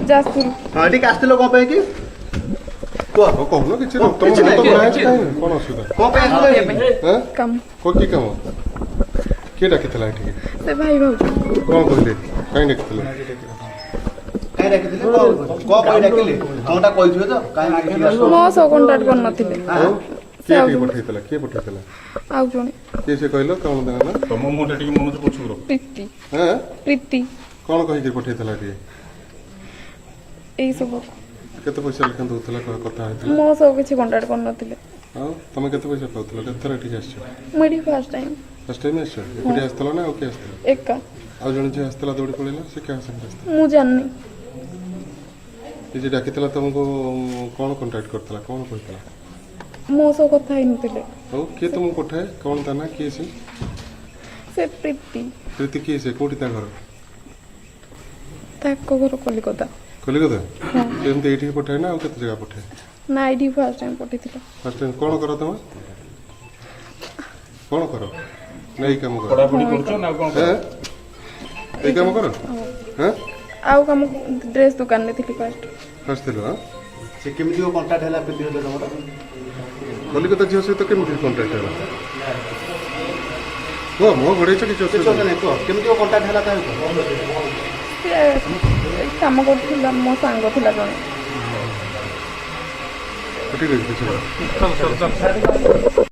जासपुर हाँ ठीक आसलो कौन पे की कौन किछि न तुम तो बनाए छै कोन असुविधा कौन पे आसलो हैं कम को की काम के डाकितला ठीक से भाई भाउज कोन कहले काई डाकितला काई डाकिले को कोई डाकिले कोनटा कहिथु तो काई डाकिले मो सो कांटेक्ट कर नथिले के पठैतला के पठैतला आउ जणे के से कहलो कोन देना ना तम मोटा टिके मन से पछु प्रीति हैं प्रीति कोन कहि के पठैतला टी ए सब केते पैसा लेखन दोतला कथा हैतला मो सो किछि कांटेक्ट कर नथिले हां तुम केते पैसा पाउतला केते थरा ठीक आछो मेडी फर्स्ट टाइम आछो एकुटी आस्तला ना ओके आस्तला एका आ जण जे आस्तला दौड़ी पळेला से क्या संग आस्तला मु जाननी जे डाकितला तुमको कोन कांटेक्ट करतला कोन कहतला मो सो कथा ही नथिले हो के तुम पठाए कोन ता ना के से प्रीति प्रीति के से कोठी ता घर ताको घर कलिकता कलिकता केमते एठी पठाए ना केते जगह पठाए ना आईडी फर्स्ट टाइम पठिथिला फर्स्ट टाइम कोन करो तुम कोन करो नहीं काम करो पढ़ा पढ़ी करछो ना कोन हैं ए काम करो हैं आउ काम ड्रेस दुकान में थी फर्स्ट लो हां से केमिति को कांटेक्ट हैला प्रीति हो तमरा कलिकता झियो सहित केमति कांटेक्ट होला वो मो घड़े छ कि से चोले नै को केमिति को कांटेक्ट हैला काहे को काम करथिला मो सांग थिला जणे ठीक है